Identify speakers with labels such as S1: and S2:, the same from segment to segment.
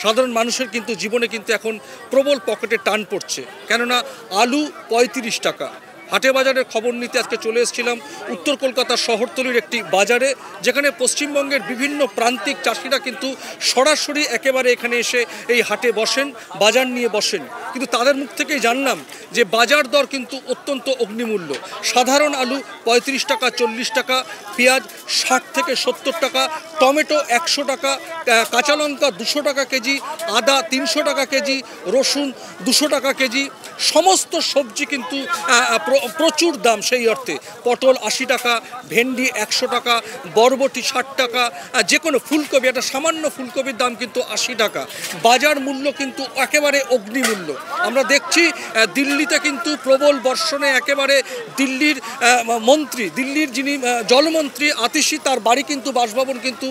S1: সাধারণ মানুষের কিন্তু জীবনে কিন্তু এখন প্রবল পকেটে টান পড়ছে। কেননা আলু ৩৫ টাকা। হাটে বাজারের খবর নিতে আজকে চলে এসেছিলাম উত্তর কলকাতার শহরতলির একটি বাজারে, যেখানে পশ্চিমবঙ্গের বিভিন্ন প্রান্তিক চাষিরা কিন্তু সরাসরি একেবারে এখানে এসে এই হাটে বসেন, বাজার নিয়ে বসেন। কিন্তু তাদের মুখ থেকেই জানলাম যে বাজার দর কিন্তু অত্যন্ত অগ্নিমূল্য। সাধারণ আলু ৩৫ টাকা ৪০ টাকা, পেঁয়াজ ৬০ থেকে ৭০ টাকা, টমেটো ১০০ টাকা, কাঁচা লঙ্কা ২০০ টাকা কেজি, আদা ৩০০ টাকা কেজি, রসুন ২০০ টাকা কেজি। সমস্ত সবজি কিন্তু প্রচুর দাম। সেই অর্থে পটল ৮০ টাকা, ভেন্ডি ১০০ টাকা, বরবটি ৬০ টাকা, যে কোনো ফুলকপি, একটা সামান্য ফুলকপির দাম কিন্তু ৮০ টাকা। বাজার মূল্য কিন্তু একেবারে অগ্নিমূল্য। আমরা দেখছি দিল্লিতে কিন্তু প্রবল বর্ষণে একেবারে দিল্লির মন্ত্রী, দিল্লির যিনি জলমন্ত্রী আতিশি, তার বাড়ি কিন্তু বাসভবন কিন্তু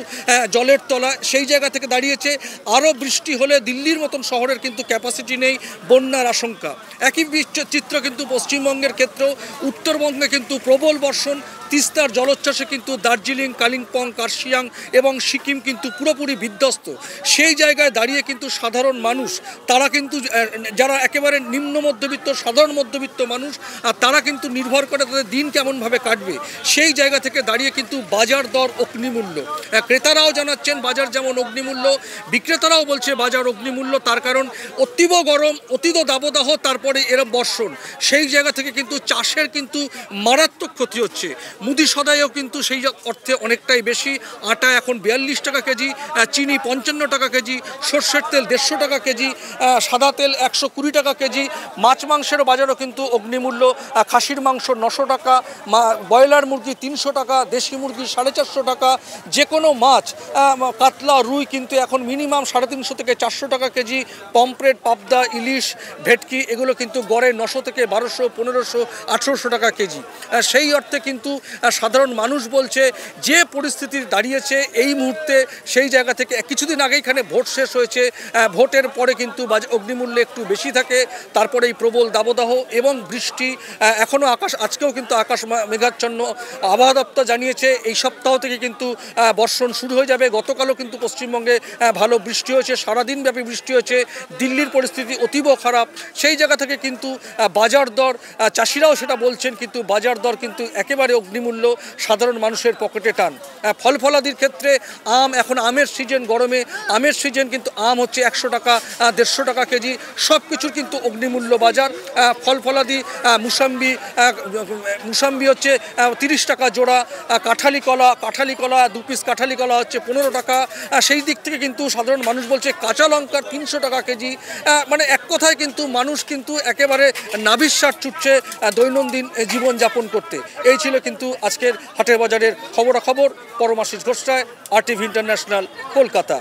S1: জলের তলা। সেই জায়গা থেকে দাঁড়িয়েছে আরও বৃষ্টি হলে দিল্লির মতন শহরের কিন্তু ক্যাপাসিটি নেই, বন্যার আশঙ্কা। একই চিত্র কিন্তু পশ্চিমবঙ্গের ক্ষেত্রেও। উত্তরবঙ্গে কিন্তু প্রবল বর্ষণ, তিস্তার জলোচ্ছ্বাসে কিন্তু দার্জিলিং, কালিম্পং, কার্শিয়াং এবং সিকিম কিন্তু পুরোপুরি বিধ্বস্ত। সেই জায়গায় দাঁড়িয়ে কিন্তু সাধারণ মানুষ, তারা কিন্তু যারা একেবারে নিম্ন মধ্যবিত্ত, সাধারণ মধ্যবিত্ত মানুষ, তারা কিন্তু নির্ভর করে তাদের দিন কেমনভাবে কাটবে। সেই জায়গা থেকে দাঁড়িয়ে কিন্তু বাজার দর অগ্নিমূল্য। ক্রেতারাও জানাচ্ছেন বাজার যেমন অগ্নিমূল্য, বিক্রেতারাও বলছে বাজার অগ্নিমূল্য। তার কারণ অতীব গরম, অতীব দাবদাহ, তারপরে এরম বর্ষণ। সেই জায়গা থেকে কিন্তু চাষের কিন্তু মারাত্মক ক্ষতি হচ্ছে। মুদি সদাইও কিন্তু সেই অর্থে অনেকটাই বেশি। আটা এখন ৪২ টাকা কেজি, চিনি ৫৫ টাকা কেজি, সর্ষের তেল ১৫০ টাকা কেজি, সাদা তেল ১২০ টাকা কেজি। মাছ মাংসের বাজারও কিন্তু অগ্নিমূল্য। খাসির মাংস ৯০০ টাকা, ব্রয়লার মুরগি ৩০০ টাকা, দেশি মুরগি ৪৫০ টাকা। যে কোনো মাছ, কাতলা, রুই কিন্তু এখন মিনিমাম ৩৫০ থেকে ৪০০ টাকা কেজি। পমফ্রেট, পাবদা, ইলিশ, ভেটকি এগুলো কিন্তু গড়ে ৯০০ থেকে ১২০০, ১৫০০, ১৮০০ টাকা কেজি। সেই অর্থে কিন্তু সাধারণ মানুষ বলছে যে পরিস্থিতি দাঁড়িয়েছে এই মুহূর্তে, সেই জায়গা থেকে কিছুদিন আগে এখানে ভোট শেষ হয়েছে। ভোটের পরে কিন্তু অগ্নিমূল্য একটু বেশি থাকে, তারপরে এই প্রবল দাবদাহ এবং বৃষ্টি। এখনও আজকেও কিন্তু আকাশ মেঘাচ্ছন্ন। আবহাওয়া দপ্তর জানিয়েছে এই সপ্তাহ থেকে কিন্তু বর্ষণ শুরু হয়ে যাবে। গতকালও কিন্তু পশ্চিমবঙ্গে ভালো বৃষ্টি হয়েছে, সারাদিনব্যাপী বৃষ্টি হয়েছে। দিল্লির পরিস্থিতি অতীব খারাপ। সেই জায়গা থেকে কিন্তু বাজার দর, চাষিরাও সেটা বলছেন, কিন্তু বাজার দর কিন্তু একেবারে অগ্নিমূল্য, সাধারণ মানুষের পকেটে টান। ফল ফলাদির ক্ষেত্রে এখন আমের সিজন, গরমে আমের সিজন, কিন্তু আম হচ্ছে ১০০ টাকা, ১৫০ টাকা কেজি। সব কিছুর কিন্তু অগ্নিমূল্য বাজার। ফল ফলাদি, মুসাম্বি হচ্ছে ৩০ টাকা জোড়া, কাঁঠালি কলা ২ পিস কাঁঠালি কলা হচ্ছে ১৫ টাকা। সেই দিক থেকে কিন্তু সাধারণ মানুষ বলছে কাঁচা লঙ্কার ৩০০ টাকা কেজি। মানে এক কথায় কিন্তু মানুষ কিন্তু একেবারে নাভিশ্বাস ছুটছে দৈনন্দিন জীবনযাপন করতে। এই ছিল কিন্তু আজকের হাটের বাজারের খবরাখবর। পরমাশিস ঘোষ রায়, RTV ইন্টারন্যাশনাল, কলকাতা।